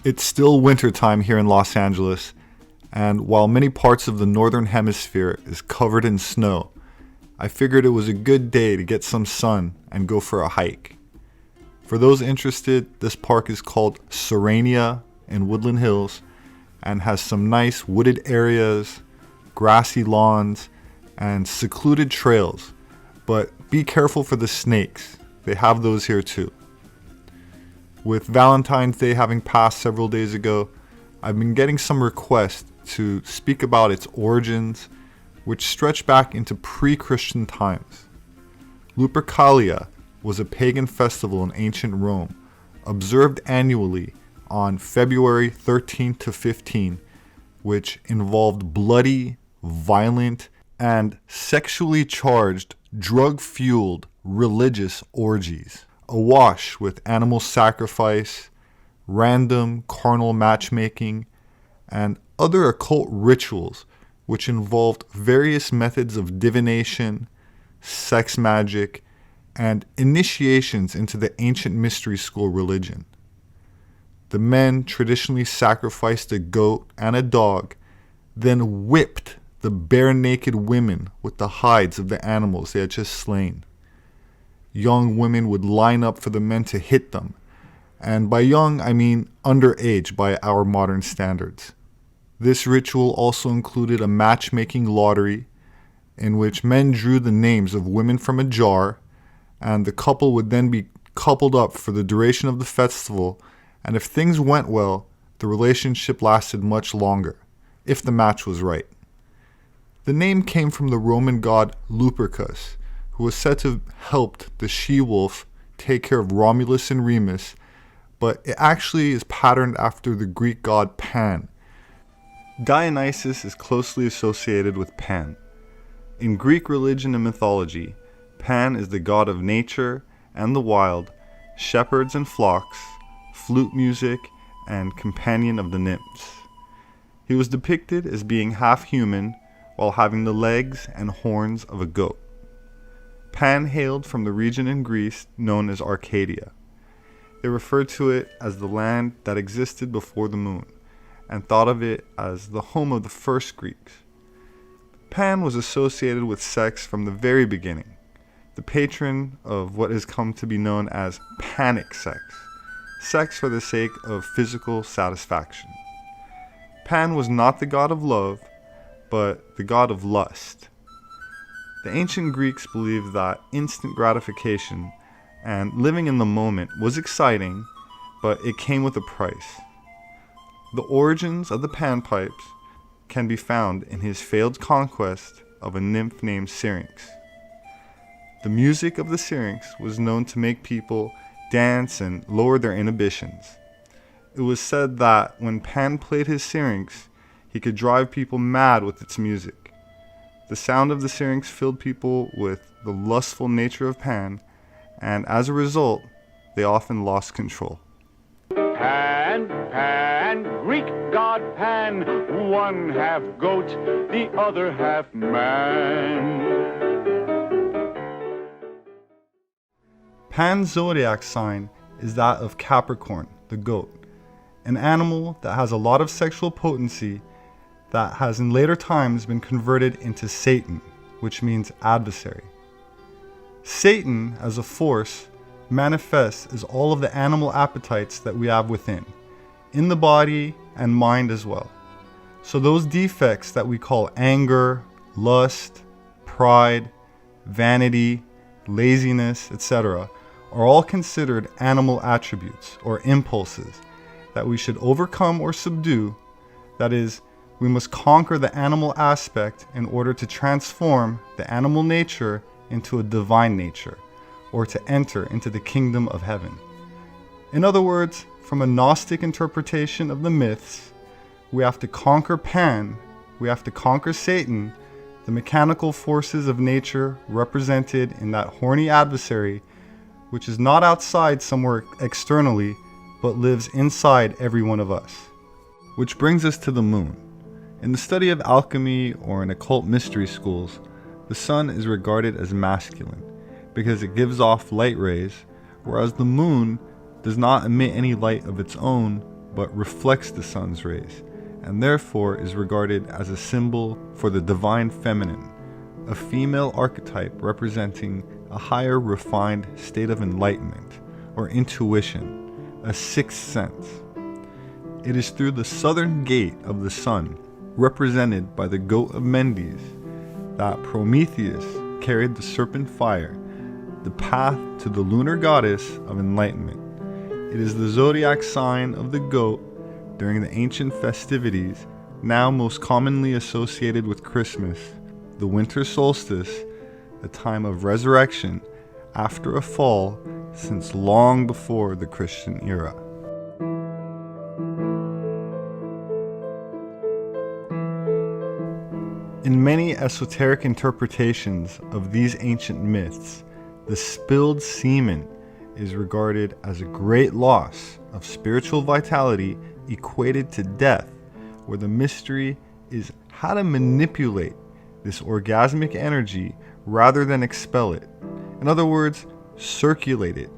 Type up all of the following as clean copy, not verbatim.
It's still wintertime here in Los Angeles, and while many parts of the northern hemisphere is covered in snow, I figured it was a good day to get some sun and go for a hike. For those interested, this park is called Serrania in Woodland Hills and has some nice wooded areas, grassy lawns, and secluded trails, but be careful for the snakes. They have those here too. With Valentine's Day having passed several days ago, I've been getting some requests to speak about its origins, which stretch back into pre-Christian times. Lupercalia was a pagan festival in ancient Rome, observed annually on February 13 to 15, which involved bloody, violent, and sexually charged, drug-fueled religious orgies, awash with animal sacrifice, random carnal matchmaking, and other occult rituals which involved various methods of divination, sex magic, and initiations into the ancient mystery school religion. The men traditionally sacrificed a goat and a dog, then whipped the bare naked women with the hides of the animals they had just slain. Young women would line up for the men to hit them, and by young I mean underage by our modern standards. This ritual also included a matchmaking lottery in which men drew the names of women from a jar, and the couple would then be coupled up for the duration of the festival, and if things went well, the relationship lasted much longer, if the match was right. The name came from the Roman god Lupercus, who was said to have helped the she-wolf take care of Romulus and Remus, but it actually is patterned after the Greek god Pan. Dionysus is closely associated with Pan. In Greek religion and mythology, Pan is the god of nature and the wild, shepherds and flocks, flute music, and companion of the nymphs. He was depicted as being half human while having the legs and horns of a goat. Pan hailed from the region in Greece known as Arcadia. They referred to it as the land that existed before the moon, and thought of it as the home of the first Greeks. Pan was associated with sex from the very beginning, the patron of what has come to be known as panic sex, sex for the sake of physical satisfaction. Pan was not the god of love, but the god of lust. The ancient Greeks believed that instant gratification and living in the moment was exciting, but it came with a price. The origins of the panpipes can be found in his failed conquest of a nymph named Syrinx. The music of the Syrinx was known to make people dance and lower their inhibitions. It was said that when Pan played his Syrinx, he could drive people mad with its music. The sound of the Syrinx filled people with the lustful nature of Pan, and as a result, they often lost control. Pan, Pan, Greek god Pan, one half goat, the other half man. Pan's zodiac sign is that of Capricorn, the goat, an animal that has a lot of sexual potency that has in later times been converted into Satan, which means adversary. Satan, as a force, manifests as all of the animal appetites that we have within, in the body and mind as well. So those defects that we call anger, lust, pride, vanity, laziness, etc., are all considered animal attributes or impulses that we should overcome or subdue. That is, we must conquer the animal aspect in order to transform the animal nature into a divine nature, or to enter into the kingdom of heaven. In other words, from a Gnostic interpretation of the myths, we have to conquer Pan, we have to conquer Satan, the mechanical forces of nature represented in that horny adversary, which is not outside somewhere externally, but lives inside every one of us. Which brings us to the moon. In the study of alchemy or in occult mystery schools, the sun is regarded as masculine because it gives off light rays, whereas the moon does not emit any light of its own, but reflects the sun's rays, and therefore is regarded as a symbol for the divine feminine, a female archetype representing a higher refined state of enlightenment or intuition, a sixth sense. It is through the southern gate of the sun, represented by the goat of Mendes, that Prometheus carried the serpent fire, the path to the lunar goddess of enlightenment. It is the zodiac sign of the goat during the ancient festivities, now most commonly associated with Christmas, the winter solstice, a time of resurrection after a fall since long before the Christian era. In many esoteric interpretations of these ancient myths, the spilled semen is regarded as a great loss of spiritual vitality equated to death, where the mystery is how to manipulate this orgasmic energy rather than expel it. In other words, circulate it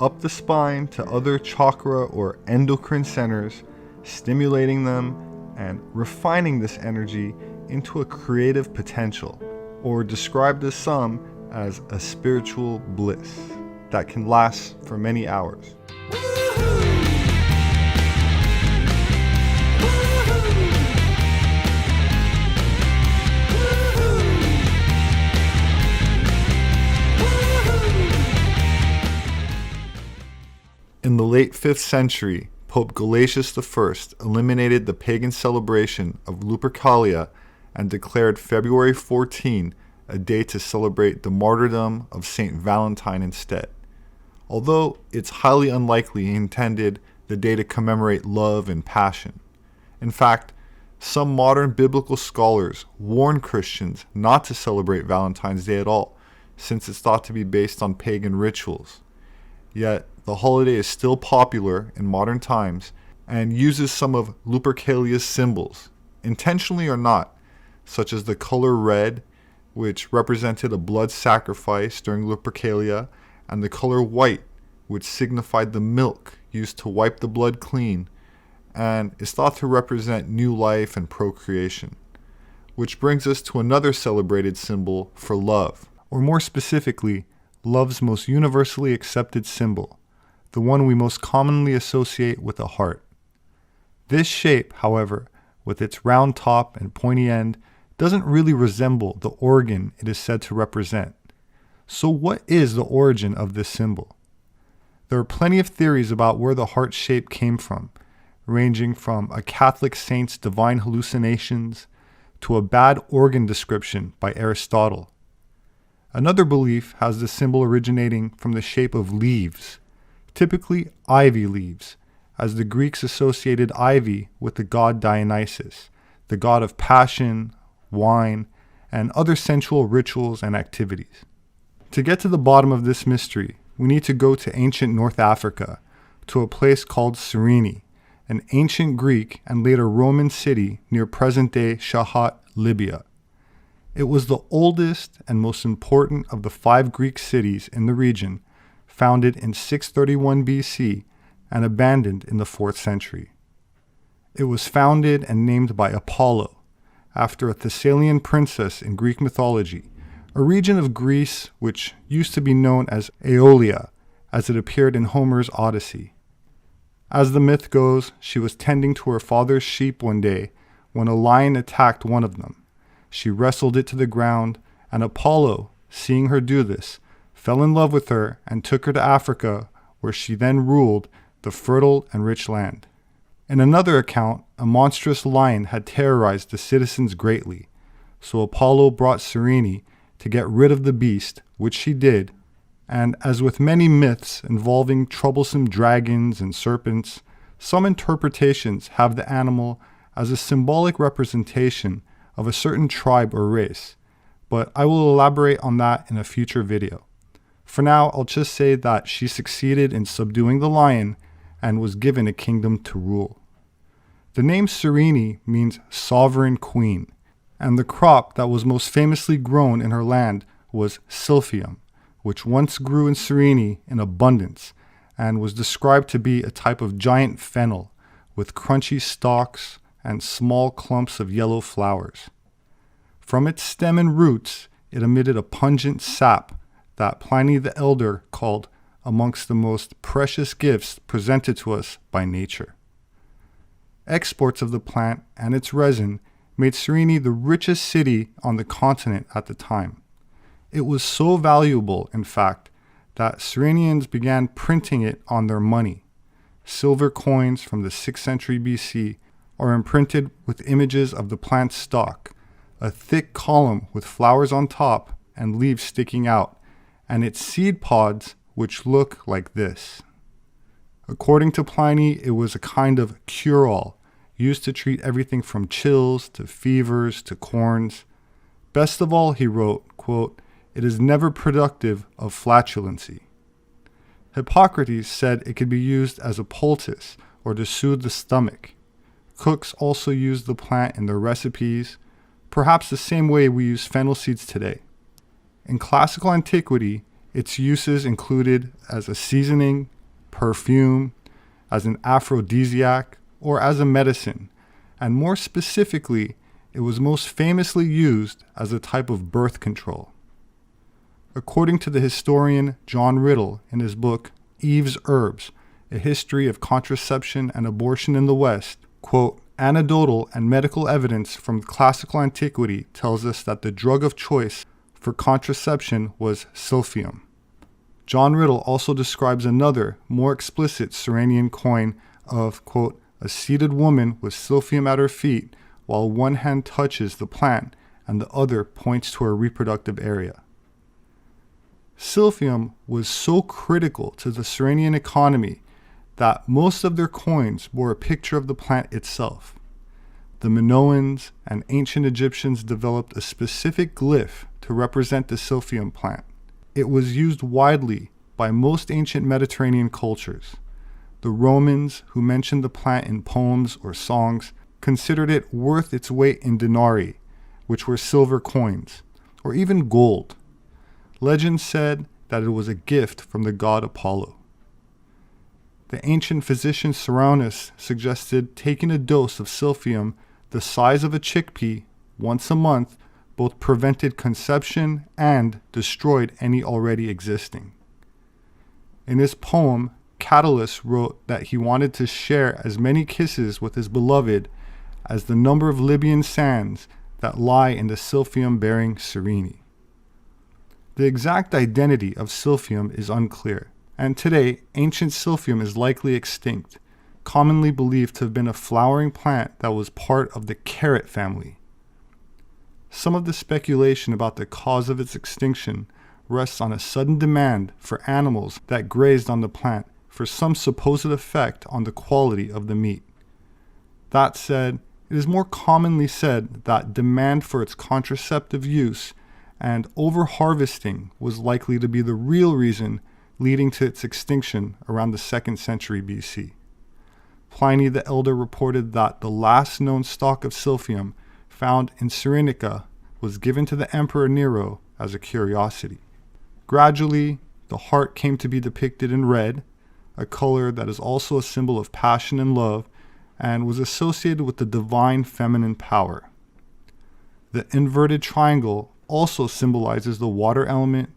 up the spine to other chakra or endocrine centers, stimulating them and refining this energy into a creative potential, or described as some as a spiritual bliss that can last for many hours. In the late 5th century, Pope Gelasius I eliminated the pagan celebration of Lupercalia and declared February 14 a day to celebrate the martyrdom of Saint Valentine instead, although it's highly unlikely he intended the day to commemorate love and passion. In fact, some modern biblical scholars warn Christians not to celebrate Valentine's Day at all, since it's thought to be based on pagan rituals. Yet, the holiday is still popular in modern times and uses some of Lupercalia's symbols, intentionally or not, such as the color red, which represented a blood sacrifice during Lupercalia, and the color white, which signified the milk used to wipe the blood clean, and is thought to represent new life and procreation. Which brings us to another celebrated symbol for love, or more specifically, love's most universally accepted symbol, the one we most commonly associate with a heart. This shape, however, with its round top and pointy end, doesn't really resemble the organ it is said to represent. So what is the origin of this symbol? There are plenty of theories about where the heart shape came from, ranging from a Catholic saint's divine hallucinations to a bad organ description by Aristotle. Another belief has the symbol originating from the shape of leaves, typically ivy leaves, as the Greeks associated ivy with the god Dionysus, the god of passion, wine, and other sensual rituals and activities. To get to the bottom of this mystery, we need to go to ancient North Africa, to a place called Cyrene, an ancient Greek and later Roman city near present-day Shahat, Libya. It was the oldest and most important of the 5 Greek cities in the region, founded in 631 BC and abandoned in the 4th century. It was founded and named by Apollo, after a Thessalian princess in Greek mythology, a region of Greece which used to be known as Aeolia, as it appeared in Homer's Odyssey. As the myth goes, she was tending to her father's sheep one day when a lion attacked one of them. She wrestled it to the ground, and Apollo, seeing her do this, fell in love with her and took her to Africa, where she then ruled the fertile and rich land. In another account, a monstrous lion had terrorized the citizens greatly, so Apollo brought Cyrene to get rid of the beast, which she did, and as with many myths involving troublesome dragons and serpents, some interpretations have the animal as a symbolic representation of a certain tribe or race, but I will elaborate on that in a future video. For now, I'll just say that she succeeded in subduing the lion and was given a kingdom to rule. The name Cyrene means sovereign queen, and the crop that was most famously grown in her land was Silphium, which once grew in Cyrene in abundance and was described to be a type of giant fennel, with crunchy stalks and small clumps of yellow flowers. From its stem and roots, it emitted a pungent sap that Pliny the Elder called amongst the most precious gifts presented to us by nature. Exports of the plant and its resin made Cyrene the richest city on the continent at the time. It was so valuable, in fact, that Cyrenians began printing it on their money. Silver coins from the 6th century BC are imprinted with images of the plant's stalk, a thick column with flowers on top and leaves sticking out, and its seed pods, which look like this. According to Pliny, it was a kind of cure-all, used to treat everything from chills to fevers to corns. Best of all, he wrote, quote, "It is never productive of flatulency." Hippocrates said it could be used as a poultice or to soothe the stomach. Cooks also used the plant in their recipes, perhaps the same way we use fennel seeds today. In classical antiquity, its uses included as a seasoning, perfume, as an aphrodisiac, or as a medicine, and more specifically, it was most famously used as a type of birth control. According to the historian John Riddle in his book Eve's Herbs, A History of Contraception and Abortion in the West, quote, "Anecdotal and medical evidence from classical antiquity tells us that the drug of choice for contraception was Silphium." John Riddle also describes another, more explicit Cyrenian coin of, quote, "a seated woman with Silphium at her feet, while one hand touches the plant and the other points to her reproductive area." Silphium was so critical to the Cyrenian economy that most of their coins bore a picture of the plant itself. The Minoans and ancient Egyptians developed a specific glyph to represent the Silphium plant. It was used widely by most ancient Mediterranean cultures. The Romans, who mentioned the plant in poems or songs, considered it worth its weight in denarii, which were silver coins, or even gold. Legend said that it was a gift from the god Apollo. The ancient physician Cyrenius suggested taking a dose of Silphium the size of a chickpea once a month both prevented conception and destroyed any already existing. In his poem, Catullus wrote that he wanted to share as many kisses with his beloved as the number of Libyan sands that lie in the Silphium-bearing Cyrene. The exact identity of Silphium is unclear, and today ancient Silphium is likely extinct, commonly believed to have been a flowering plant that was part of the carrot family. Some of the speculation about the cause of its extinction rests on a sudden demand for animals that grazed on the plant for some supposed effect on the quality of the meat. That said, it is more commonly said that demand for its contraceptive use and over-harvesting was likely to be the real reason leading to its extinction around the 2nd century BC. Pliny the Elder reported that the last known stalk of Silphium found in Cyrenaica was given to the Emperor Nero as a curiosity. Gradually, the heart came to be depicted in red, a color that is also a symbol of passion and love, and was associated with the divine feminine power. The inverted triangle also symbolizes the water element,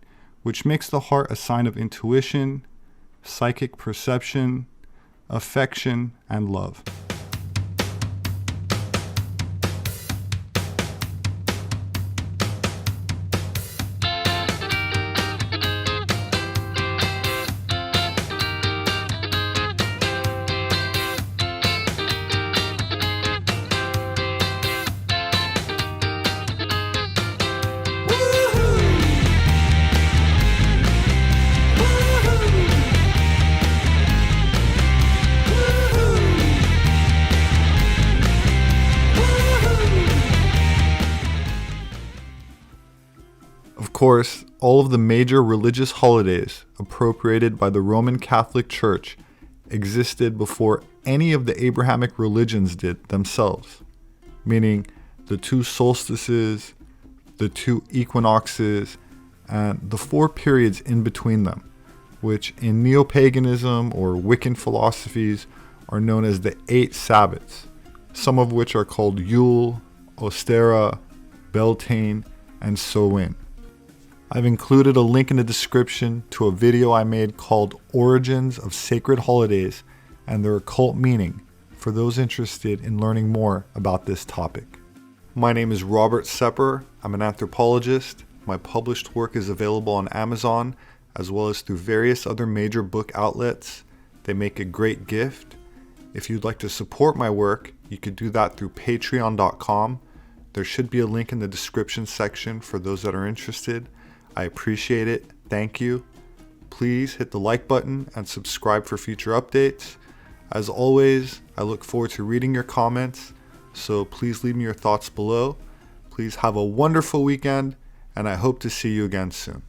which makes the heart a sign of intuition, psychic perception, affection, and love. Of course, all of the major religious holidays appropriated by the Roman Catholic Church existed before any of the Abrahamic religions did themselves, meaning the 2 solstices, the 2 equinoxes, and the 4 periods in between them, which in neo-paganism or Wiccan philosophies are known as the 8 Sabbats, some of which are called Yule, Ostera, Beltane, and Samhain. I've included a link in the description to a video I made called Origins of Sacred Holidays and Their Occult Meaning for those interested in learning more about this topic. My name is Robert Sepehr. I'm an anthropologist. My published work is available on Amazon as well as through various other major book outlets. They make a great gift. If you'd like to support my work, you could do that through patreon.com. There should be a link in the description section for those that are interested. I appreciate it. Thank you. Please hit the like button and subscribe for future updates. As always, I look forward to reading your comments, so please leave me your thoughts below. Please have a wonderful weekend, and I hope to see you again soon.